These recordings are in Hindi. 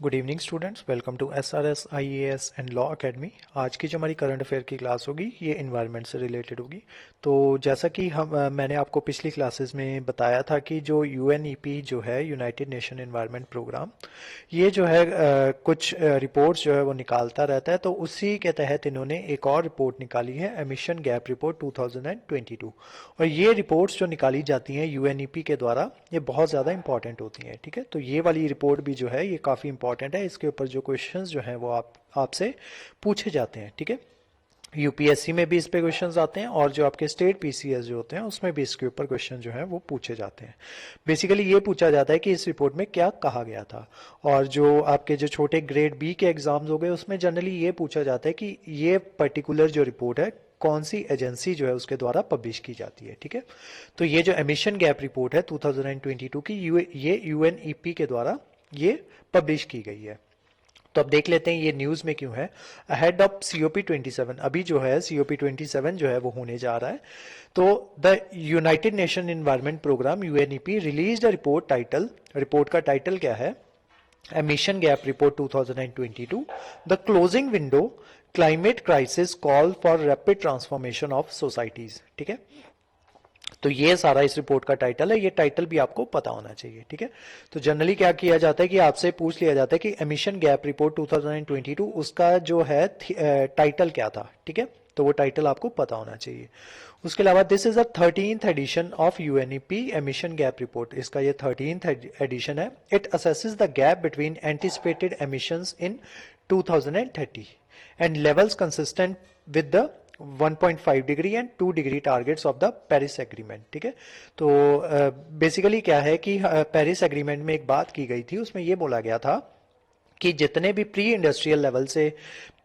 Good evening students, welcome to SRS IAS and law academy. आज की जो हमारी करंट अफेयर की क्लास होगी ये इन्वायरमेंट से रिलेटेड होगी। तो जैसा कि मैंने आपको पिछली क्लासेस में बताया था कि जो UNEP जो है यूनाइटेड नेशन एनवायरनमेंट प्रोग्राम, ये जो है कुछ रिपोर्ट्स जो है वो निकालता रहता है। तो उसी के तहत इन्होंने एक और रिपोर्ट निकाली है, एमिशन गैप रिपोर्ट 2022। और ये रिपोर्ट्स जो निकाली जाती हैं UNEP के द्वारा, ये बहुत ज़्यादा इंपॉर्टेंट होती हैं। ठीक है, तो ये वाली रिपोर्ट भी जो है ये काफ़ी इंपॉर्टेंट है। इसके ऊपर जो क्वेश्चंस जो हैं वो आपसे पूछे जाते हैं। ठीक है, यूपीएससी में भी इस पे क्वेश्चंस आते हैं और जो आपके स्टेट पीसीएस जो होते हैं उसमें भी इसके ऊपर क्वेश्चन जो है वो पूछे जाते हैं। बेसिकली ये पूछा जाता है कि इस रिपोर्ट में क्या कहा गया था। और जो आपके जो छोटे ग्रेड बी के एग्जाम्स हो गए उसमें जनरली ये पूछा जाता है कि ये पर्टिकुलर जो रिपोर्ट है कौन सी एजेंसी जो है उसके द्वारा पब्लिश की जाती है। ठीक है, तो ये जो एमिशन गैप रिपोर्ट है 2022 की ये यूएनईपी के द्वारा ये पब्लिश की गई है। तो अब देख लेते हैं ये न्यूज में क्यों है। अहेड ऑफ COP27, अभी जो है COP27 जो है वो होने जा रहा है। तो the United Nation Environment Programme UNEP release a report title, report का टाइटल क्या है, emission gap report 2022, the closing window, climate crisis call for rapid transformation of societies. ठीक है, तो ये सारा इस रिपोर्ट का टाइटल है। ये टाइटल भी आपको पता होना चाहिए। ठीक है, तो जनरली क्या किया जाता है कि आपसे पूछ लिया जाता है कि एमिशन गैप रिपोर्ट 2022 उसका जो है टाइटल क्या था। ठीक है, तो वो टाइटल आपको पता होना चाहिए। उसके अलावा this is a 13th edition of UNEP emission gap report, इसका ये 13th एडिशन है। It assesses the gap between anticipated emissions in 2030 and levels consistent with the 1.5 degree and 2 degree targets of the Paris agreement. ठीक है, तो बेसिकली क्या है कि पेरिस एग्रीमेंट में एक बात की गई थी, उसमें ये बोला गया था कि जितने भी प्री इंडस्ट्रियल लेवल से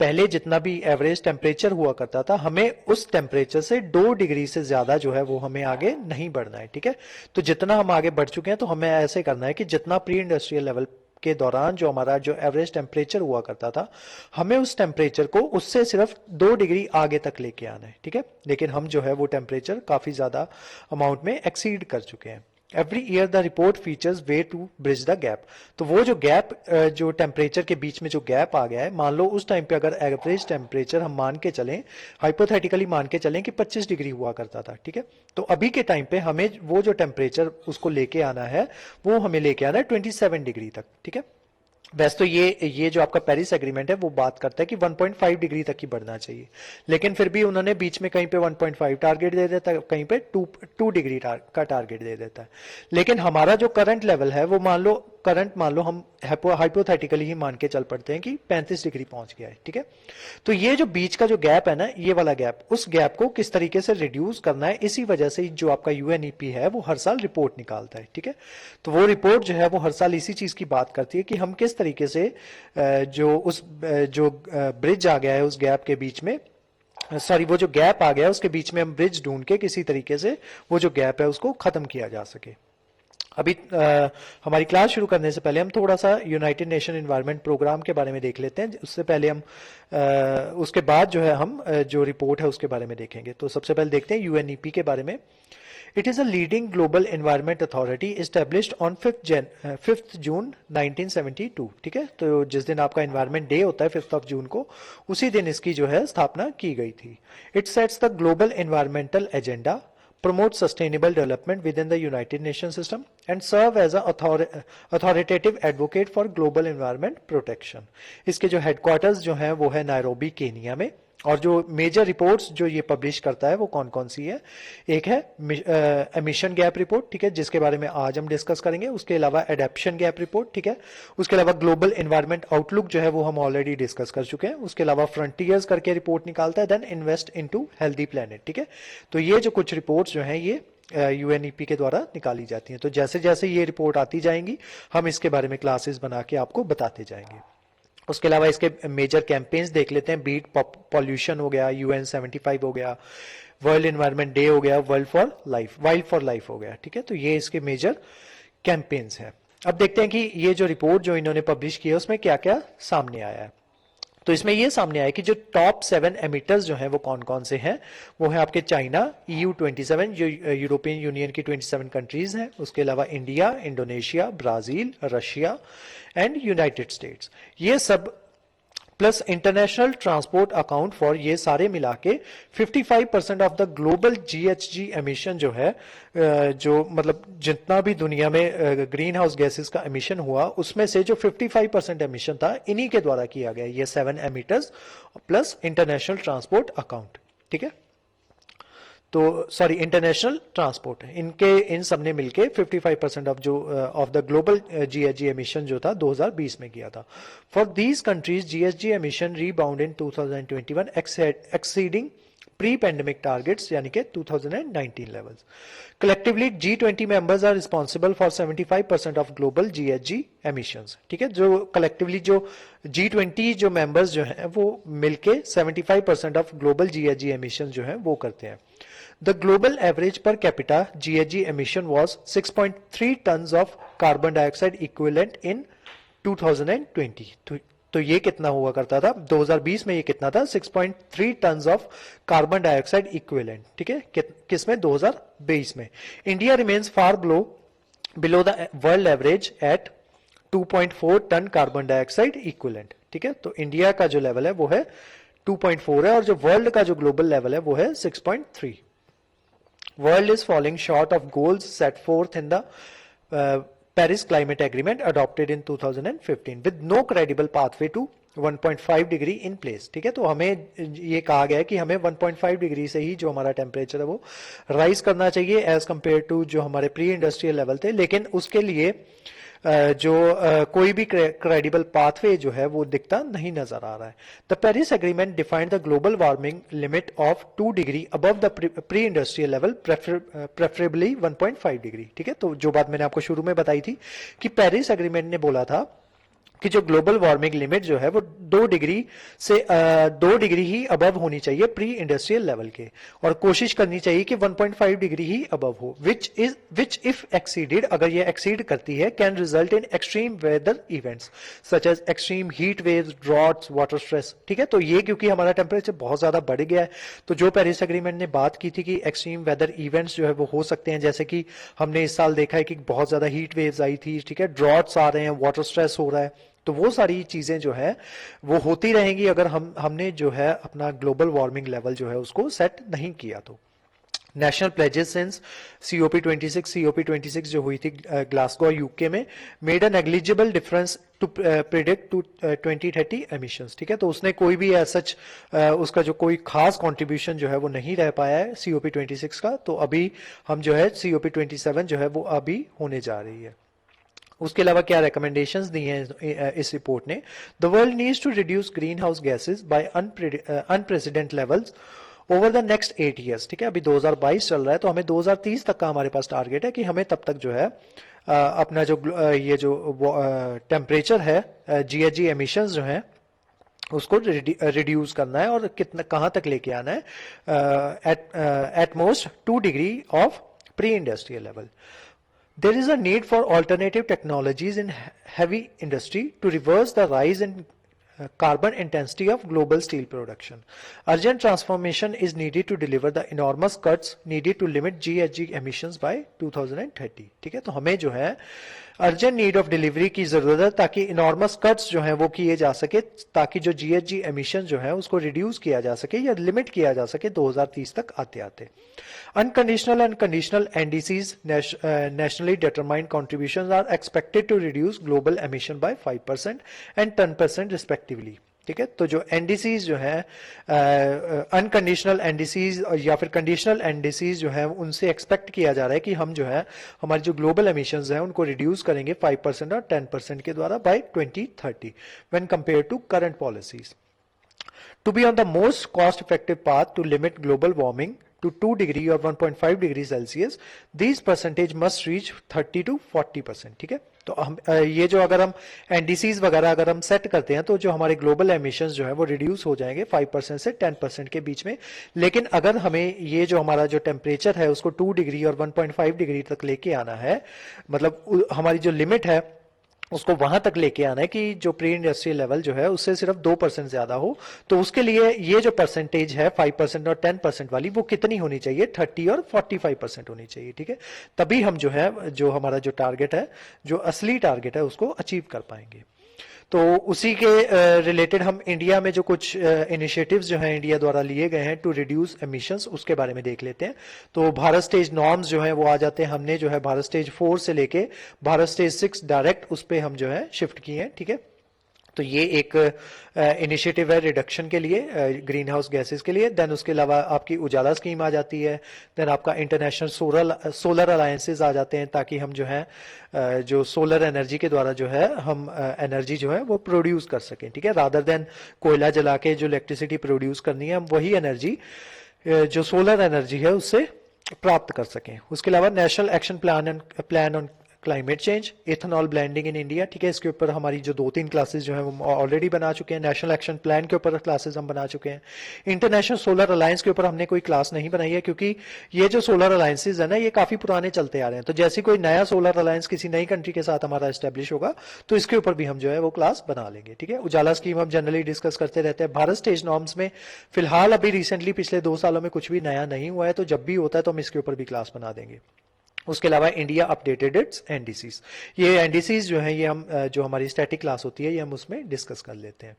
पहले जितना भी एवरेज टेम्परेचर हुआ करता था, हमें उस टेम्परेचर से 2 डिग्री से ज्यादा जो है वो हमें आगे नहीं बढ़ना है। ठीक है, तो जितना हम आगे बढ़ चुके हैं तो हमें ऐसे करना है कि जितना प्री इंडस्ट्रियल लेवल के दौरान जो हमारा जो एवरेज टेम्परेचर हुआ करता था, हमें उस टेम्परेचर को उससे सिर्फ 2 डिग्री आगे तक लेके आना है। ठीक है, लेकिन हम जो है वो टेम्परेचर काफी ज्यादा अमाउंट में एक्सीड कर चुके हैं। Every year the report features way to bridge the gap. तो वो जो गैप, जो टेम्परेचर के बीच में जो गैप आ गया है, मान लो उस टाइम पे अगर एवरेज टेम्परेचर हम मान के चलें, हाइपोथेटिकली मान के चलें कि 25 डिग्री हुआ करता था। ठीक है, तो अभी के टाइम पे हमें वो जो टेम्परेचर उसको लेके आना है, वो हमें लेके आना है 27 डिग्री तक। ठीक है, वैसे तो ये जो आपका पेरिस एग्रीमेंट है वो बात करता है कि 1.5 डिग्री तक ही बढ़ना चाहिए, लेकिन फिर भी उन्होंने बीच में कहीं पे 1.5 टारगेट दे देता है, कहीं पे 2 डिग्री का टारगेट दे देता है। लेकिन हमारा जो करंट लेवल है वो मान लो हम हाइपोथेटिकली ही मान के चल पड़ते हैं कि 35 डिग्री पहुंच गया है। ठीक है, तो ये जो बीच का जो गैप है ना, ये वाला गैप, उस गैप को किस तरीके से रिड्यूस करना है, इसी वजह से जो आपका UNEP है वो हर साल रिपोर्ट निकालता है। ठीक है, तो वो रिपोर्ट जो है वो हर साल इसी चीज की बात करती है कि हम किस तरीके से जो ब्रिज आ गया है उस गैप के बीच में, सॉरी वो जो गैप आ गया है उसके बीच में हम ब्रिज ढूंढ के किसी तरीके से वो जो गैप है उसको खत्म किया जा सके। अभी हमारी क्लास शुरू करने से पहले हम थोड़ा सा यूनाइटेड नेशन एनवायरनमेंट प्रोग्राम के बारे में देख लेते हैं। उससे पहले हम उसके बाद जो है हम जो रिपोर्ट है उसके बारे में देखेंगे। तो सबसे पहले देखते हैं UNEP के बारे में। It is a leading global environment authority established on 5th जून 1972। ठीक है, तो जिस दिन आपका एनवायरनमेंट डे होता है 5th जून को, उसी दिन इसकी जो है स्थापना की गई थी। It sets the global environmental agenda, promote sustainable development within the United Nations system and serve as a authoritative advocate for global environment protection। इसके जो हेडक्वार्टर्स जो हैं वो है नायरोबी केनिया में। और जो मेजर रिपोर्ट्स जो ये पब्लिश करता है वो कौन कौन सी है, एक है एमिशन गैप रिपोर्ट, ठीक है, जिसके बारे में आज हम डिस्कस करेंगे। उसके अलावा एडेप्शन गैप रिपोर्ट, ठीक है, उसके अलावा ग्लोबल एनवायरनमेंट आउटलुक जो है वो हम ऑलरेडी डिस्कस कर चुके हैं। उसके अलावा फ्रंटियर्स करके रिपोर्ट निकालता है, then invest into healthy planet. ठीक है, तो ये जो कुछ रिपोर्ट्स जो हैं ये UNEP के द्वारा निकाली जाती हैं। तो जैसे जैसे ये रिपोर्ट आती जाएंगी हम इसके बारे में क्लासेस बना के आपको बताते जाएंगे। उसके अलावा इसके मेजर कैंपेन्स देख लेते हैं। बीट पॉल्यूशन हो गया, UN 75 हो गया, वर्ल्ड एनवायरनमेंट डे हो गया, वाइल्ड फॉर लाइफ हो गया। ठीक है, तो ये इसके मेजर कैंपेन्स हैं। अब देखते हैं कि ये जो रिपोर्ट जो इन्होंने पब्लिश की है उसमें क्या क्या सामने आया है। तो इसमें ये सामने आया कि जो टॉप 7 एमिटर्स जो हैं वो कौन कौन से हैं। वो है आपके चाइना, EU27 जो यूरोपियन यूनियन की 27 कंट्रीज हैं, उसके अलावा India, Indonesia, Brazil, Russia and United states. ये सब plus international transport account for, ये सारे मिला के 55% of the global GHG emission जो है, जो मतलब जितना भी दुनिया में ग्रीन हाउस गैसेस का एमिशन हुआ उसमें से जो 55% एमिशन था इन्हीं के द्वारा किया गया, ये 7 emitters plus international transport account. ठीक है, तो सॉरी इंटरनेशनल ट्रांसपोर्ट, इनके इन सब ने मिलके 55% ऑफ जो of the global GHG emission जो था 2020 में किया था। For these countries GHG emission rebound in 2021 exceeding pre pandemic targets यानी कि 2019 levels. Collectively G20 members are responsible for 75% of global GHG emissions. ठीक है, जो कलेक्टिवली जो G20 जो मेंबर्स जो हैं वो मिलके 75% ऑफ ग्लोबल GHG एमिशन जो है वो करते हैं। The global average per capita GHG emission was 6.3 tons of carbon dioxide equivalent in 2020। तो ये कितना हुआ करता था 2020 में, ये कितना था 6.3 tons of carbon dioxide equivalent. ठीक है, किसमें 2020 में। India remains far below the world average at 2.4 ton carbon dioxide equivalent. ठीक है, तो इंडिया का जो लेवल है वो है 2.4 है और जो वर्ल्ड का जो ग्लोबल लेवल है वो है 6.3। World is falling short of goals set forth in the Paris Climate Agreement adopted in 2015 with no credible pathway to 1.5 degree in place. ठीक है, तो हमें ये कहा गया है कि हमें 1.5 डिग्री से ही जो हमारा टेम्परेचर है वो राइज करना चाहिए एज कंपेयर टू जो हमारे प्री इंडस्ट्रियल लेवल थे, लेकिन उसके लिए जो कोई भी क्रेडिबल पाथवे जो है वो दिखता नहीं नजर आ रहा है। The Paris agreement defined the global warming limit of 2 degree above the pre industrial level, preferably 1.5 degree. ठीक है, तो जो बात मैंने आपको शुरू में बताई थी कि पेरिस एग्रीमेंट ने बोला था कि जो ग्लोबल वार्मिंग लिमिट जो है वो 2 डिग्री से 2 डिग्री ही अबव होनी चाहिए प्री इंडस्ट्रियल लेवल के, और कोशिश करनी चाहिए कि 1.5 डिग्री ही अबव हो, विच इफ एक्सीडेड, अगर ये एक्सीड करती है, can result in extreme weather events such as extreme heat waves, droughts, water stress. ठीक है, तो ये क्योंकि हमारा टेम्परेचर बहुत ज्यादा बढ़ गया है, तो जो पेरिस एग्रीमेंट ने बात की थी कि एक्सट्रीम वेदर इवेंट्स जो है वो हो सकते हैं, जैसे कि हमने इस साल देखा है कि बहुत ज्यादा हीट वेव्स आई थी। ठीक है, ड्रॉट्स आ रहे हैं, वाटर स्ट्रेस हो रहा है, तो वो सारी चीजें जो है वो होती रहेंगी अगर हमने जो है अपना ग्लोबल वार्मिंग लेवल जो है उसको सेट नहीं किया। तो नेशनल प्लेजेस सिंस COP26 जो हुई थी ग्लासगो यूके में, made a negligible difference to predict to 2030 emissions. ठीक है, तो उसने कोई भी सच उसका जो कोई खास कंट्रीब्यूशन जो है वो नहीं रह पाया है COP26 का। तो अभी हम जो है COP27 जो है वो अभी होने जा रही है। उसके अलावा क्या रिकमेंडेशंस दी हैं इस रिपोर्ट ने, the world needs to reduce green house gases by unprecedented levels over the next 8 years. ठीक है, अभी 2022 चल रहा है, तो हमें 2030 तक का हमारे पास टारगेट है कि हमें तब तक जो है अपना जो ये जो टेम्परेचर है, GHG एमिशंस जो हैं उसको रिड्यूस करना है, और कितना कहाँ तक लेके आना है, at most 2 degree of pre industrial level. There is a need for alternative technologies in heavy industry to reverse the rise in carbon intensity of global steel production. Urgent transformation is needed to deliver the enormous cuts needed to limit GHG emissions by 2030. ठीक है, तो हमें जो है अर्जेंट नीड ऑफ डिलीवरी की जरूरत है ताकि इनॉर्मस कट्स जो हैं वो किए जा सके, ताकि जो GHG एमिशन जो है उसको रिड्यूस किया जा सके या लिमिट किया जा सके 2030 तक आते आते। Unconditional and conditional NDCs, nationally determined contributions are expected to reduce global emission by 5% and 10% respectively। ठीक है, तो जो NDCs जो है अनकंडीशनल NDCs या फिर कंडीशनल NDCs जो है उनसे एक्सपेक्ट किया जा रहा है कि हम जो है हमारी जो ग्लोबल एमिशंस हैं उनको रिड्यूस करेंगे 5% और 10% के द्वारा by 2030 when compare to current policies. To be on the most cost effective path to limit global warming to 2 degree or 1.5 degree Celsius, these percentage must reach 30 to 40%। ठीक है, तो हम ये जो अगर हम NDCs वगैरह अगर हम सेट करते हैं तो जो हमारे ग्लोबल एमिशंस जो है वो रिड्यूस हो जाएंगे 5% से 10% के बीच में। लेकिन अगर हमें ये जो हमारा जो टेम्परेचर है उसको 2 डिग्री और 1.5 डिग्री तक लेके आना है, मतलब हमारी जो लिमिट है उसको वहां तक लेके आना है कि जो प्री इंडस्ट्रियल लेवल जो है उससे सिर्फ 2% ज्यादा हो। तो उसके लिए ये जो परसेंटेज है 5% और 10% वाली, वो कितनी होनी चाहिए? 30 और 45% होनी चाहिए, ठीक है। तभी हम जो है, जो हमारा जो टारगेट है, जो असली टारगेट है, उसको अचीव कर पाएंगे। तो उसी के रिलेटेड हम इंडिया में जो कुछ इनिशिएटिव्स जो हैं इंडिया द्वारा लिए गए हैं टू रिड्यूस एमिशंस, उसके बारे में देख लेते हैं। तो भारत स्टेज नॉर्म्स जो है वो आ जाते हैं। हमने जो है भारत स्टेज 4 से लेके भारत स्टेज 6 डायरेक्ट उस पर हम जो है शिफ्ट किए हैं, ठीक है। तो ये एक इनिशिएटिव है रिडक्शन के लिए, ग्रीन हाउस गैसेस के लिए। देन उसके अलावा आपकी उजाला स्कीम आ जाती है। देन आपका इंटरनेशनल सोलर अलायंसेस आ जाते हैं, ताकि हम जो है जो सोलर एनर्जी के द्वारा जो है हम एनर्जी जो है वो प्रोड्यूस कर सकें, ठीक है। रादर देन कोयला जला के जो इलेक्ट्रिसिटी प्रोड्यूस करनी है, हम वही एनर्जी जो सोलर एनर्जी है उससे प्राप्त कर सकें। उसके अलावा national action plan on climate change, ethanol blending in India, ठीक है। इसके ऊपर हमारी जो 2-3 क्लासेस जो है वो ऑलरेडी बना चुके हैं। नेशनल एक्शन प्लान के ऊपर क्लासेस हम बना चुके हैं। इंटरनेशनल सोलर अलायंस के ऊपर हमने कोई क्लास नहीं बनाई है, क्योंकि ये जो सोलर अलायंसेज है ना, ये काफी पुराने चलते आ रहे हैं। तो जैसे कोई नया सोलर अलायंस किसी नई कंट्री के साथ हमारा एस्टेब्लिश होगा, तो इसके ऊपर भी हम जो है वो क्लास बना लेंगे, ठीक है। उजाला स्कीम हम जनरली डिस्कस करते रहते हैं। भारत स्टेज नॉर्म्स में फिलहाल अभी रिसेंटली पिछले 2 सालों में कुछ भी नया नहीं हुआ है, तो जब भी होता है तो हम इसके ऊपर भी क्लास बना देंगे। उसके अलावा इंडिया अपडेटेड इट्स एनडीसीज, ये एनडीसीज जो है ये हम जो हमारी स्टैटिक क्लास होती है ये हम उसमें डिस्कस कर लेते हैं।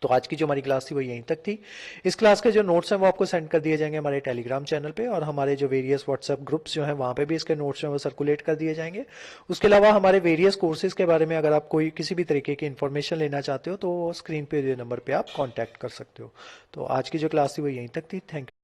तो आज की जो हमारी क्लास थी वो यहीं तक थी। इस क्लास के जो नोट्स हैं वो आपको सेंड कर दिए जाएंगे हमारे टेलीग्राम चैनल पे, और हमारे जो वेरियस व्हाट्सएप ग्रुप्स जो हैं वहाँ पे भी इसके नोट्स जो हैं वो सर्कुलेट कर दिए जाएंगे। उसके अलावा हमारे वेरियस कोर्सेज के बारे में अगर आप कोई किसी भी तरीके की इन्फॉर्मेशन लेना चाहते हो तो स्क्रीन पे दिए नंबर पर आप कॉन्टैक्ट कर सकते हो। तो आज की जो क्लास थी वो यहीं तक थी। Thank you.